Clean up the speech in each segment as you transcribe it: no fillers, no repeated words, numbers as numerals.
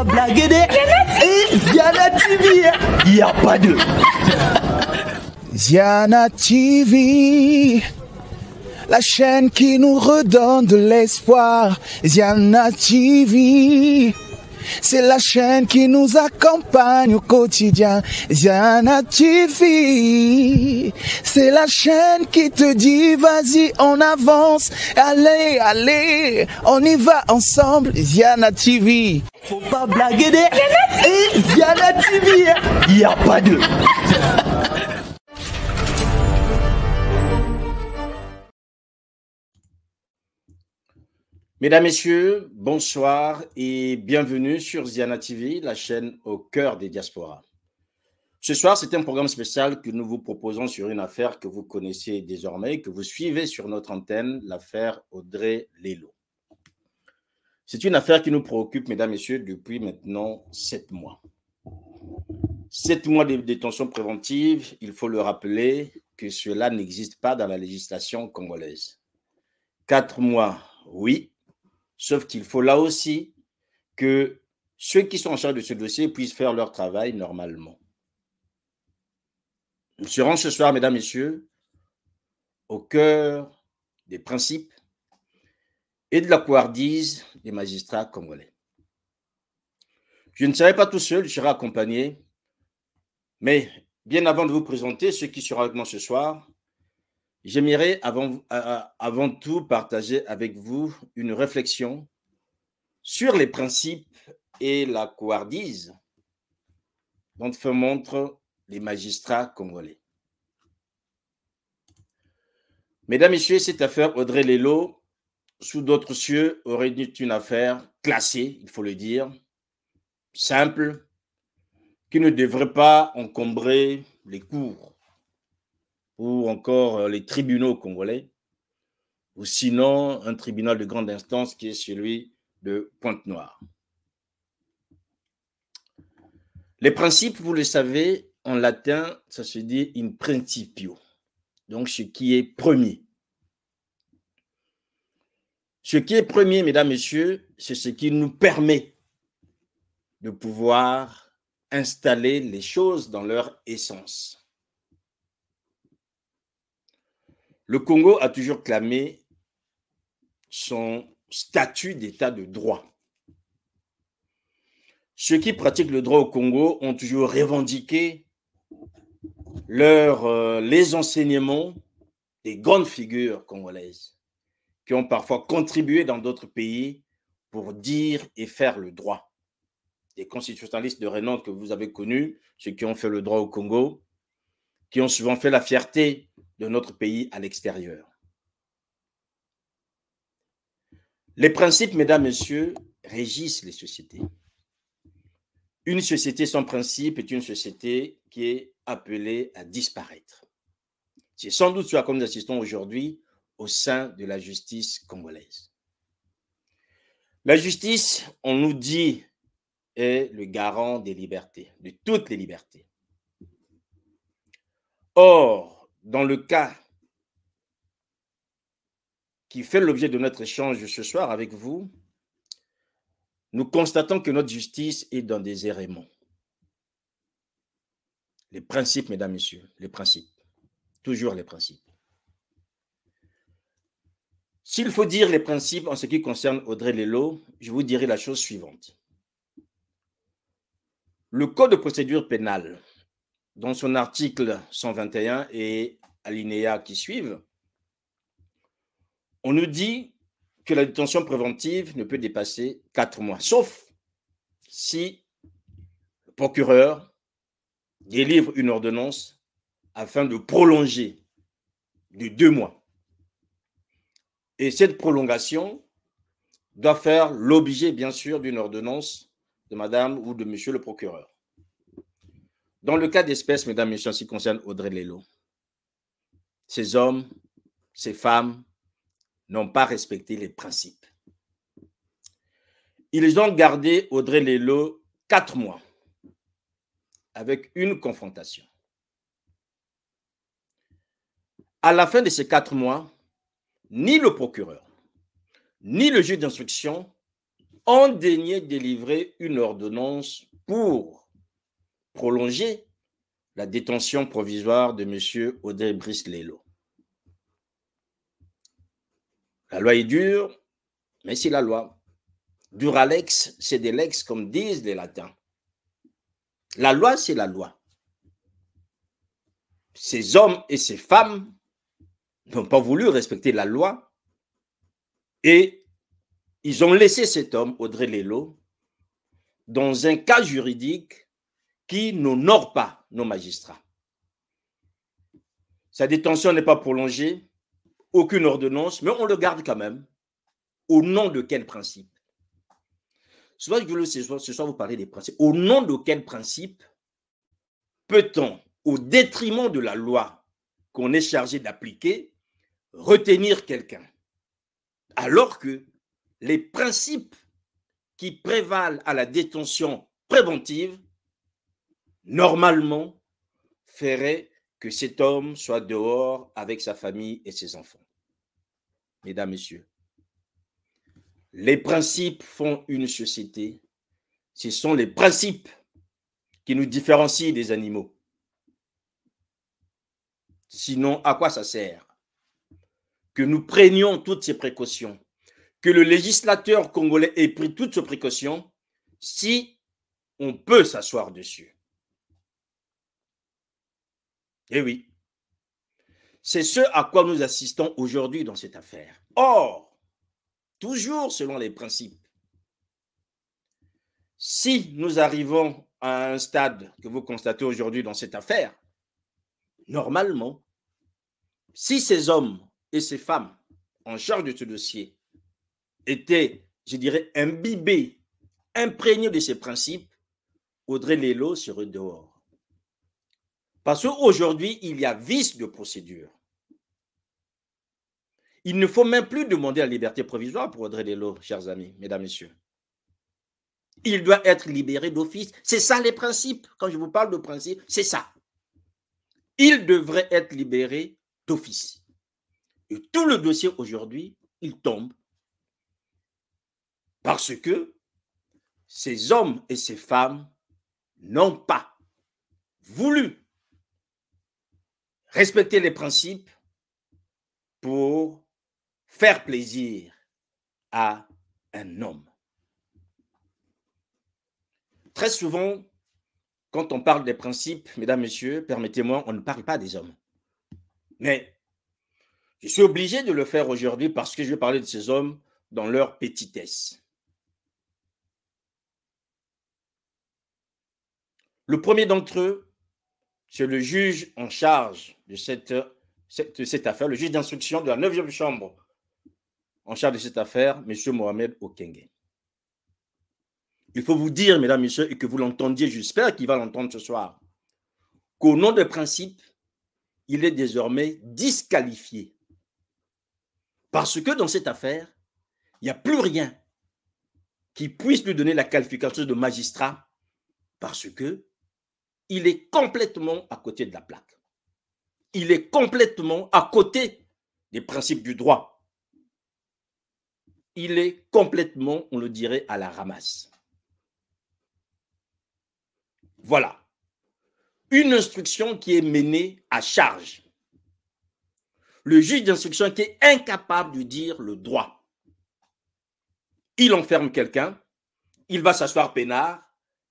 pas blaguer et Ziana TV, il n'y a pas de Ziana TV, la chaîne qui nous redonne de l'espoir. Ziana TV, c'est la chaîne qui nous accompagne au quotidien. Ziana TV, c'est la chaîne qui te dit vas-y on avance, allez, allez, on y va ensemble. Ziana TV. Faut pas blaguer et Ziana TV, il n'y a pas de Mesdames, Messieurs, bonsoir et bienvenue sur Ziana TV, la chaîne au cœur des diasporas. Ce soir, c'est un programme spécial que nous vous proposons sur une affaire que vous connaissez désormais, que vous suivez sur notre antenne, l'affaire Audrey Lelo. C'est une affaire qui nous préoccupe, mesdames, messieurs, depuis maintenant 7 mois. 7 mois de détention préventive, il faut le rappeler que cela n'existe pas dans la législation congolaise. 4 mois, oui. Sauf qu'il faut là aussi que ceux qui sont en charge de ce dossier puissent faire leur travail normalement. Nous serons ce soir, mesdames, messieurs, au cœur des principes et de la couardise des magistrats congolais. Je ne serai pas tout seul, je serai accompagné, mais bien avant de vous présenter ce qui sera avec moi ce soir, j'aimerais avant tout partager avec vous une réflexion sur les principes et la couardise dont font montre les magistrats congolais. Mesdames, Messieurs, cette affaire Audrey Lelo, sous d'autres cieux, aurait été une affaire classée, il faut le dire, simple, qui ne devrait pas encombrer les cours ou encore les tribunaux congolais, ou sinon un tribunal de grande instance qui est celui de Pointe-Noire. Les principes, vous le savez, en latin, ça se dit in principio, donc ce qui est premier. Ce qui est premier, mesdames, messieurs, c'est ce qui nous permet de pouvoir installer les choses dans leur essence. Le Congo a toujours clamé son statut d'état de droit. Ceux qui pratiquent le droit au Congo ont toujours revendiqué les enseignements des grandes figures congolaises qui ont parfois contribué dans d'autres pays pour dire et faire le droit. Des constitutionnalistes de renom que vous avez connus, ceux qui ont fait le droit au Congo, qui ont souvent fait la fierté de notre pays à l'extérieur. Les principes, mesdames, messieurs, régissent les sociétés. Une société sans principe est une société qui est appelée à disparaître. C'est sans doute ce à quoi nous assistons aujourd'hui au sein de la justice congolaise. La justice, on nous dit, est le garant des libertés, de toutes les libertés. Or, dans le cas qui fait l'objet de notre échange ce soir avec vous, nous constatons que notre justice est dans des errements. Les principes, mesdames, messieurs, les principes. Toujours les principes. S'il faut dire les principes en ce qui concerne Audrey Lelo, je vous dirai la chose suivante. Le Code de procédure pénale, dans son article 121 et alinéa qui suivent, on nous dit que la détention préventive ne peut dépasser 4 mois, sauf si le procureur délivre une ordonnance afin de prolonger de 2 mois. Et cette prolongation doit faire l'objet, bien sûr, d'une ordonnance de madame ou de monsieur le procureur. Dans le cas d'espèce, mesdames et messieurs, en ce qui concerne Audrey Lelo, ces hommes, ces femmes n'ont pas respecté les principes. Ils ont gardé Audrey Lelo 4 mois avec une confrontation. À la fin de ces 4 mois, ni le procureur, ni le juge d'instruction ont daigné délivrer une ordonnance pour prolonger la détention provisoire de M. Audrey Brice Lelo. La loi est dure, mais c'est la loi. Duralex, c'est des lex, comme disent les latins. La loi, c'est la loi. Ces hommes et ces femmes n'ont pas voulu respecter la loi et ils ont laissé cet homme, Audrey Lelo, dans un cas juridique qui n'honore pas nos magistrats. Sa détention n'est pas prolongée, aucune ordonnance, mais on le garde quand même. Au nom de quel principe? Ce soir, vous parlez des principes. Au nom de quel principe peut-on, au détriment de la loi qu'on est chargé d'appliquer, retenir quelqu'un? Alors que les principes qui prévalent à la détention préventive, normalement, feraient que cet homme soit dehors avec sa famille et ses enfants. Mesdames, Messieurs, les principes font une société. Ce sont les principes qui nous différencient des animaux. Sinon, à quoi ça sert? Que nous prenions toutes ces précautions, que le législateur congolais ait pris toutes ces précautions, si on peut s'asseoir dessus. Eh oui, c'est ce à quoi nous assistons aujourd'hui dans cette affaire. Or, toujours selon les principes, si nous arrivons à un stade que vous constatez aujourd'hui dans cette affaire, normalement, si ces hommes et ces femmes en charge de ce dossier étaient, je dirais, imbibés, imprégnés de ces principes, Audrey Lelo serait dehors. Parce qu'aujourd'hui, il y a vice de procédure. Il ne faut même plus demander la liberté provisoire pour Audrey Lelo, chers amis, mesdames, messieurs. Il doit être libéré d'office. C'est ça les principes. Quand je vous parle de principes, c'est ça. Il devrait être libéré d'office. Et tout le dossier aujourd'hui, il tombe parce que ces hommes et ces femmes n'ont pas voulu respecter les principes pour faire plaisir à un homme. Très souvent, quand on parle des principes, mesdames, messieurs, permettez-moi, on ne parle pas des hommes. Mais je suis obligé de le faire aujourd'hui parce que je vais parler de ces hommes dans leur petitesse. Le premier d'entre eux, c'est le juge en charge de cette affaire, le juge d'instruction de la 9e chambre en charge de cette affaire, M. Mohamed Okenge. Il faut vous dire, mesdames, messieurs, et que vous l'entendiez, j'espère qu'il va l'entendre ce soir, qu'au nom des principes, il est désormais disqualifié. Parce que dans cette affaire, il n'y a plus rien qui puisse lui donner la qualification de magistrat, parce que il est complètement à côté de la plaque. Il est complètement à côté des principes du droit. Il est complètement, on le dirait, à la ramasse. Voilà. Une instruction qui est menée à charge. Le juge d'instruction qui est incapable de dire le droit. Il enferme quelqu'un, il va s'asseoir peinard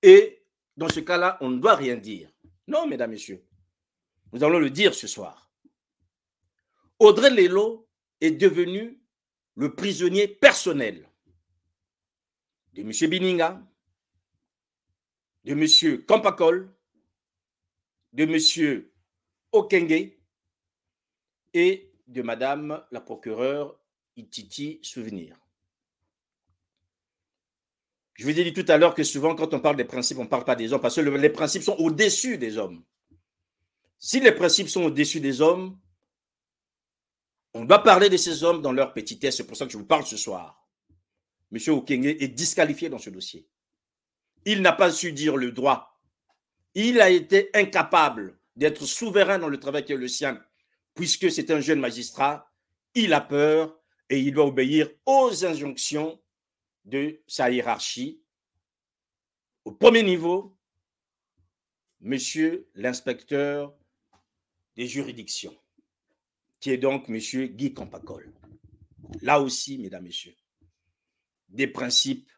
et dans ce cas-là, on ne doit rien dire. Non, mesdames, messieurs, nous allons le dire ce soir. Audrey Lelo est devenu le prisonnier personnel de M. Bininga, de M. Kampakol, de M. Okenge et de Madame la procureure Ititi Souvenir. Je vous ai dit tout à l'heure que souvent, quand on parle des principes, on ne parle pas des hommes, parce que les principes sont au-dessus des hommes. Si les principes sont au-dessus des hommes, on doit parler de ces hommes dans leur petitesse. C'est pour ça que je vous parle ce soir. M. Okenge est disqualifié dans ce dossier. Il n'a pas su dire le droit. Il a été incapable d'être souverain dans le travail qui est le sien, puisque c'est un jeune magistrat. Il a peur et il doit obéir aux injonctions de sa hiérarchie. Au premier niveau, monsieur l'inspecteur des juridictions, qui est donc monsieur Guy Campacol. Là aussi, mesdames, messieurs, des principes,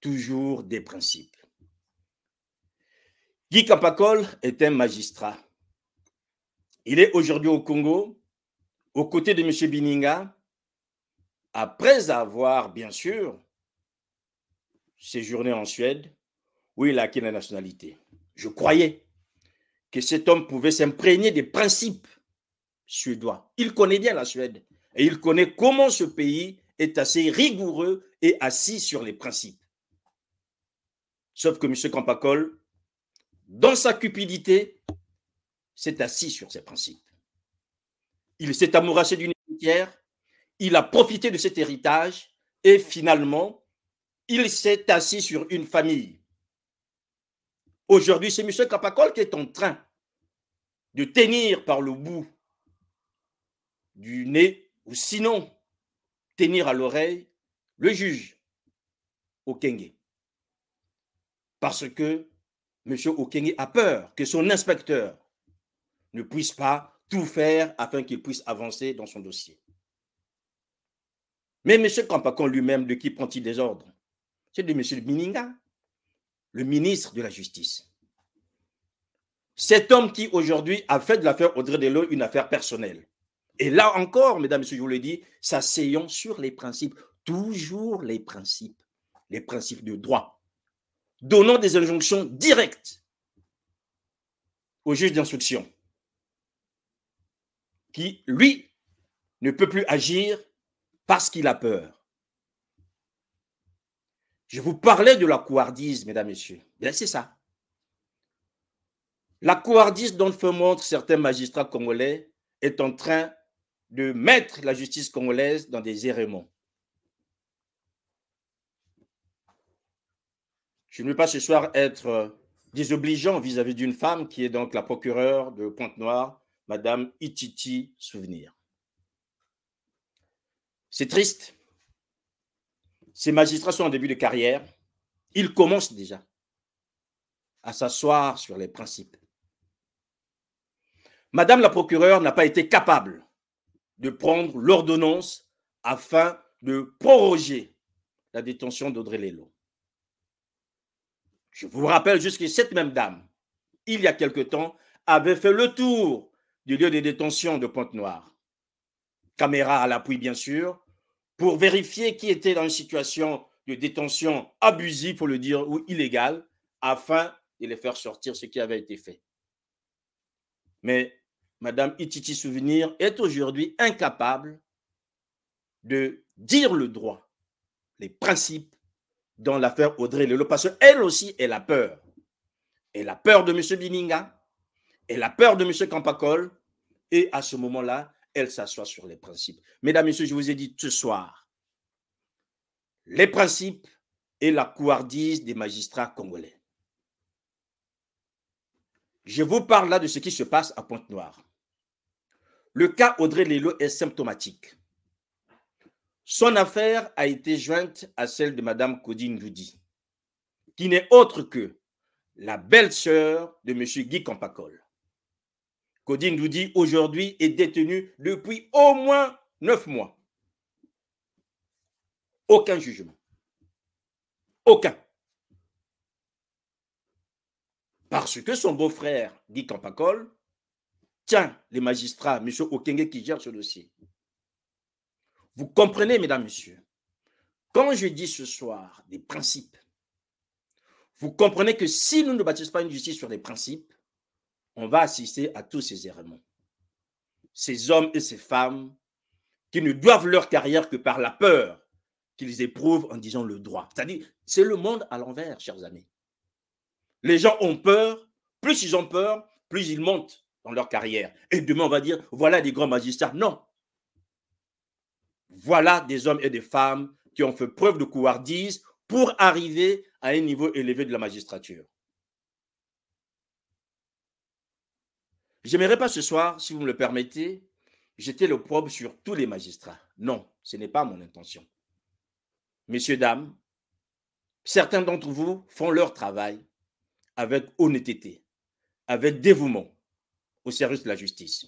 toujours des principes. Guy Campacol est un magistrat. Il est aujourd'hui au Congo, aux côtés de M. Bininga, après avoir, bien sûr, séjourné en Suède, où il a acquis la nationalité. Je croyais que cet homme pouvait s'imprégner des principes suédois. Il connaît bien la Suède et il connaît comment ce pays est assez rigoureux et assis sur les principes. Sauf que M. Campacol, dans sa cupidité, s'est assis sur ses principes. Il s'est amouraché d'une héritière, il a profité de cet héritage et finalement, il s'est assis sur une famille. Aujourd'hui, c'est M. Campacol qui est en train de tenir par le bout du nez, ou sinon tenir à l'oreille le juge Okenge. Parce que M. Okenge a peur que son inspecteur ne puisse pas tout faire afin qu'il puisse avancer dans son dossier. Mais M. Campacol lui-même, de qui prend-il des ordres? C'est de M. Bininga, le ministre de la Justice. Cet homme qui aujourd'hui a fait de l'affaire Audrey Dello une affaire personnelle. Et là encore, mesdames et messieurs, je vous le dis, s'asseyons sur les principes, toujours les principes de droit. Donnons des injonctions directes au juge d'instruction, qui, lui, ne peut plus agir parce qu'il a peur. Je vous parlais de la couardise, mesdames et messieurs. Bien, c'est ça. La couardise dont fait montre certains magistrats congolais est en train de mettre la justice congolaise dans des errements. Je ne veux pas ce soir être désobligeant vis-à-vis d'une femme qui est donc la procureure de Pointe-Noire, Madame Ititi Souvenir. C'est triste. Ces magistrats sont en début de carrière. Ils commencent déjà à s'asseoir sur les principes. Madame la procureure n'a pas été capable de prendre l'ordonnance afin de proroger la détention d'Audrey Dello. Je vous rappelle juste que cette même dame, il y a quelque temps, avait fait le tour du lieu de détention de Pointe-Noire. Caméra à l'appui, bien sûr, pour vérifier qui était dans une situation de détention abusive, pour le dire, ou illégale, afin de les faire sortir, ce qui avait été fait. Mais Madame Ititi Souvenir est aujourd'hui incapable de dire le droit, les principes dans l'affaire Audrey Dello, parce qu'elle aussi, elle a peur. Elle a peur de M. Bininga, elle a peur de M. Campacol, et à ce moment-là, elle s'assoit sur les principes. Mesdames, Messieurs, je vous ai dit ce soir, les principes et la couardise des magistrats congolais. Je vous parle là de ce qui se passe à Pointe-Noire. Le cas Audrey Dello est symptomatique. Son affaire a été jointe à celle de Mme Codine Doudi, qui n'est autre que la belle-sœur de M. Guy Campacol. Codine Doudi, aujourd'hui, est détenue depuis au moins 9 mois. Aucun jugement. Aucun. Parce que son beau-frère, Guy Campacol, tient les magistrats, M. Okenge, qui gère ce dossier. Vous comprenez, mesdames, messieurs, quand je dis ce soir des principes, vous comprenez que si nous ne bâtissons pas une justice sur des principes, on va assister à tous ces errements. Ces hommes et ces femmes qui ne doivent leur carrière que par la peur qu'ils éprouvent en disant le droit. C'est-à-dire, c'est le monde à l'envers, chers amis. Les gens ont peur, plus ils ont peur, plus ils montent dans leur carrière. Et demain, on va dire, voilà des grands magistrats. Non. Voilà des hommes et des femmes qui ont fait preuve de couardise pour arriver à un niveau élevé de la magistrature. Je n'aimerais pas ce soir, si vous me le permettez, jeter l'opprobre sur tous les magistrats. Non, ce n'est pas mon intention. Messieurs, dames, certains d'entre vous font leur travail avec honnêteté, avec dévouement au service de la justice.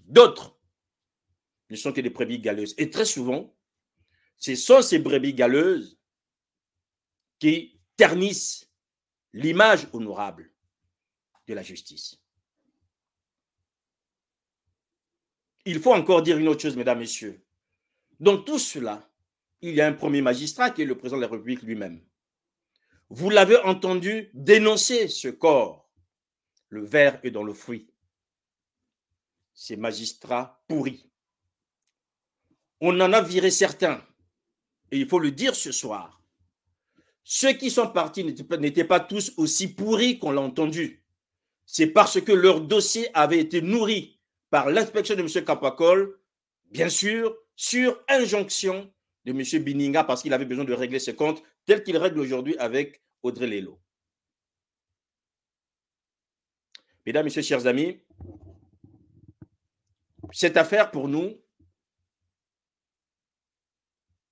D'autres ne sont que des brebis galeuses. Et très souvent, ce sont ces brebis galeuses qui ternissent l'image honorable de la justice. Il faut encore dire une autre chose, mesdames, messieurs. Dans tout cela, il y a un premier magistrat qui est le président de la République lui-même. Vous l'avez entendu dénoncer ce corps. Le ver est dans le fruit. Ces magistrats pourris. On en a viré certains. Et il faut le dire ce soir. Ceux qui sont partis n'étaient pas tous aussi pourris qu'on l'a entendu. C'est parce que leur dossier avait été nourri par l'inspection de M. Kapakol, bien sûr, sur injonction de M. Bininga, parce qu'il avait besoin de régler ses comptes tels qu'il règle aujourd'hui avec Audrey Lelo. Mesdames, Messieurs, chers amis, cette affaire pour nous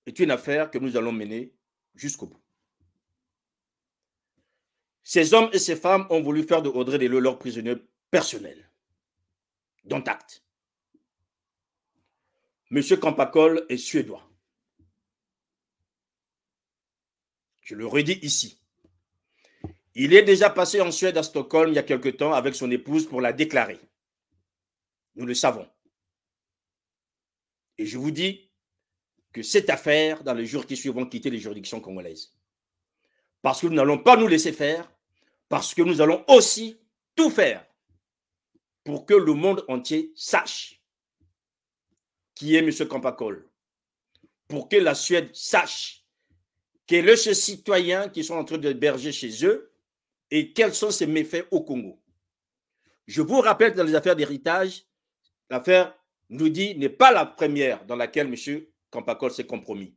est une affaire que nous allons mener jusqu'au bout. Ces hommes et ces femmes ont voulu faire de Audrey Lelo leur prisonnier personnel. Dont acte. M. Kampakol est suédois. Je le redis ici. Il est déjà passé en Suède à Stockholm il y a quelque temps avec son épouse pour la déclarer. Nous le savons. Et je vous dis que cette affaire, dans les jours qui suivent, va quitter les juridictions congolaises. Parce que nous n'allons pas nous laisser faire, parce que nous allons aussi tout faire pour que le monde entier sache qui est M. Kampakol, pour que la Suède sache quel est ce citoyen qui sont en train d'héberger chez eux et quels sont ses méfaits au Congo. Je vous rappelle que dans les affaires d'héritage, l'affaire Ndoudi n'est pas la première dans laquelle M. Kampakol s'est compromis.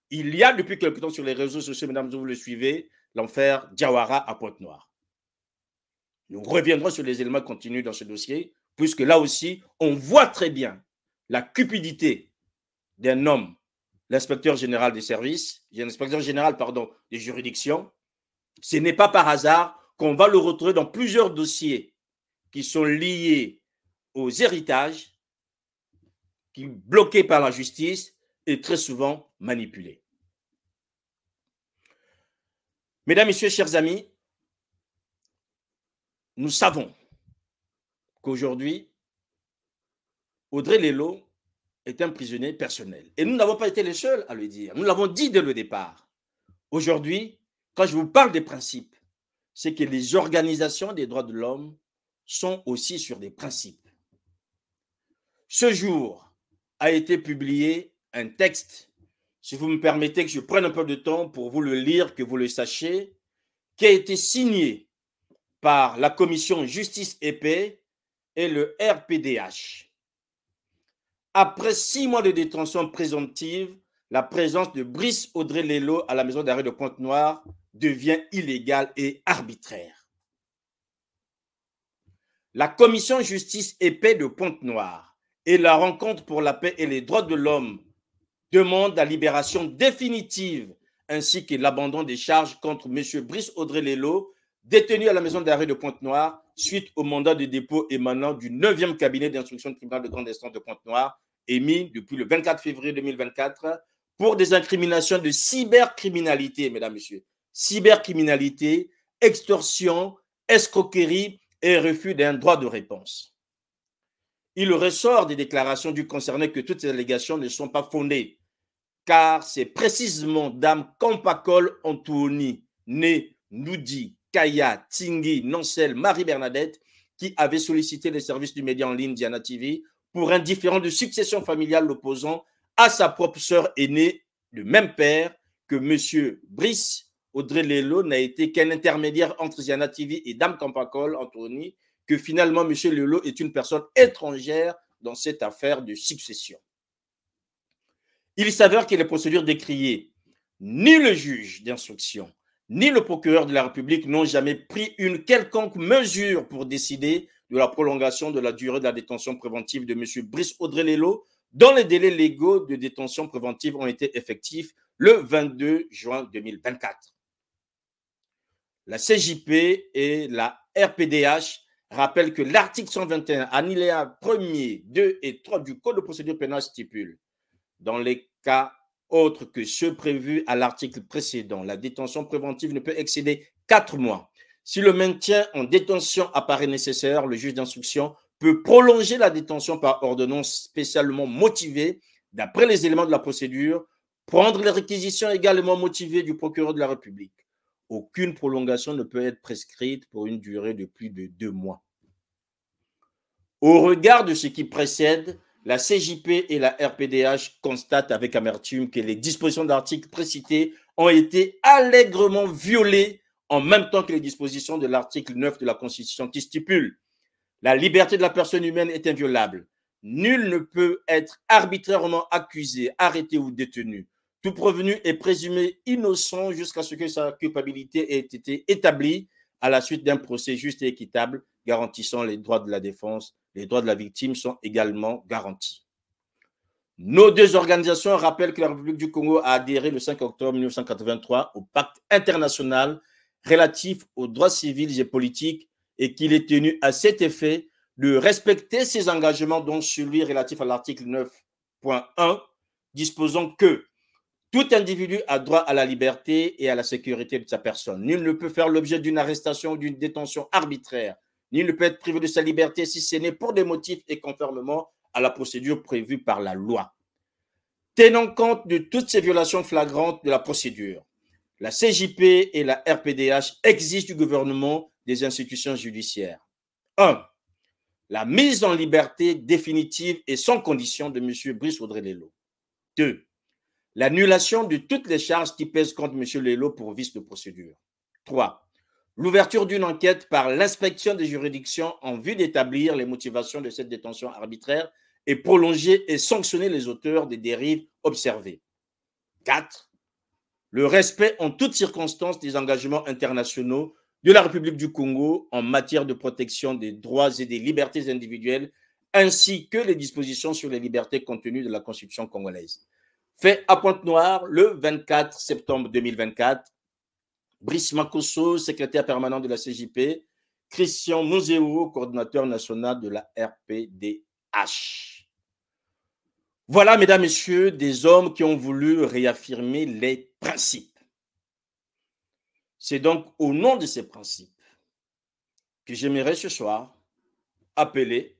Il y a depuis quelque temps sur les réseaux sociaux, mesdames, vous le suivez, l'affaire Diawara à Pointe-Noire. Nous reviendrons sur les éléments continus dans ce dossier, puisque là aussi, on voit très bien la cupidité d'un homme, l'inspecteur général des services, l'inspecteur général, des juridictions. Ce n'est pas par hasard qu'on va le retrouver dans plusieurs dossiers qui sont liés aux héritages, qui sont bloqués par la justice et très souvent manipulés. Mesdames, Messieurs, chers amis, nous savons qu'aujourd'hui, Audrey Lelo est un prisonnier personnel. Et nous n'avons pas été les seuls à le dire. Nous l'avons dit dès le départ. Aujourd'hui, quand je vous parle des principes, c'est que les organisations des droits de l'homme sont aussi sur des principes. Ce jour a été publié un texte, si vous me permettez que je prenne un peu de temps pour vous le lire, que vous le sachiez, qui a été signé par la commission Justice et Paix et le RPDH. Après 6 mois de détention présomptive, la présence de Brice Audrey Lelo à la maison d'arrêt de Pointe-Noire devient illégale et arbitraire. La commission Justice et Paix de Pointe-Noire et la rencontre pour la paix et les droits de l'homme demandent la libération définitive ainsi que l'abandon des charges contre M. Brice Audrey Lelo, détenu à la maison d'arrêt de Pointe-Noire suite au mandat de dépôt émanant du 9e cabinet d'instruction du tribunal de grande instance de Pointe-Noire, émis depuis le 24 février 2024 pour des incriminations de cybercriminalité, mesdames, messieurs. Cybercriminalité, extorsion, escroquerie et refus d'un droit de réponse. Il ressort des déclarations du concerné que toutes ces allégations ne sont pas fondées, car c'est précisément Dame Kampakol Antouni, née Ndoudi, Kaya, Tingui, Nancel, Marie-Bernadette, qui avait sollicité les services du média en ligne Diana TV pour un différend de succession familiale l'opposant à sa propre sœur aînée du même père que M. Brice Audrey Lelo n'a été qu'un intermédiaire entre Diana TV et Dame Kampakol Anthony, que finalement M. Lelo est une personne étrangère dans cette affaire de succession. Il s'avère que les procédures décriées, ni le juge d'instruction, ni le procureur de la République n'ont jamais pris une quelconque mesure pour décider de la prolongation de la durée de la détention préventive de M. Brice Audrey Lelo, dont les délais légaux de détention préventive ont été effectifs le 22 juin 2024. La CJP et la RPDH rappellent que l'article 121, alinéa 1er, 2 et 3 du Code de procédure pénale stipule, dans les cas autres que ceux prévus à l'article précédent, la détention préventive ne peut excéder 4 mois. Si le maintien en détention apparaît nécessaire, le juge d'instruction peut prolonger la détention par ordonnance spécialement motivée d'après les éléments de la procédure, prendre les réquisitions également motivées du procureur de la République. Aucune prolongation ne peut être prescrite pour une durée de plus de 2 mois. Au regard de ce qui précède, la CJP et la RPDH constatent avec amertume que les dispositions de l'article précité ont été allègrement violées en même temps que les dispositions de l'article 9 de la Constitution qui stipule « La liberté de la personne humaine est inviolable. Nul ne peut être arbitrairement accusé, arrêté ou détenu. Tout prévenu est présumé innocent jusqu'à ce que sa culpabilité ait été établie à la suite d'un procès juste et équitable garantissant les droits de la défense. Les droits de la victime sont également garantis. » Nos deux organisations rappellent que la République du Congo a adhéré le 5 octobre 1983 au pacte international relatif aux droits civils et politiques et qu'il est tenu à cet effet de respecter ses engagements, dont celui relatif à l'article 9.1 disposant que tout individu a droit à la liberté et à la sécurité de sa personne. Nul ne peut faire l'objet d'une arrestation ou d'une détention arbitraire. Nul ne peut être privé de sa liberté si ce n'est pour des motifs et conformément à la procédure prévue par la loi. Tenant compte de toutes ces violations flagrantes de la procédure, la CJP et la RPDH exigent du gouvernement des institutions judiciaires. 1. La mise en liberté définitive et sans condition de M. Brice Audrey Lelo. 2. L'annulation de toutes les charges qui pèsent contre M. Lelo pour vice de procédure. 3. L'ouverture d'une enquête par l'inspection des juridictions en vue d'établir les motivations de cette détention arbitraire et prolonger et sanctionner les auteurs des dérives observées. 4. Le respect en toutes circonstances des engagements internationaux de la République du Congo en matière de protection des droits et des libertés individuelles, ainsi que les dispositions sur les libertés contenues de la Constitution congolaise. Fait à Pointe-Noire le 24 septembre 2024, Brice Makosso, secrétaire permanent de la CJP, Christian Moseo, coordinateur national de la RPDH. Voilà, mesdames, messieurs, des hommes qui ont voulu réaffirmer les principes. C'est donc au nom de ces principes que j'aimerais ce soir appeler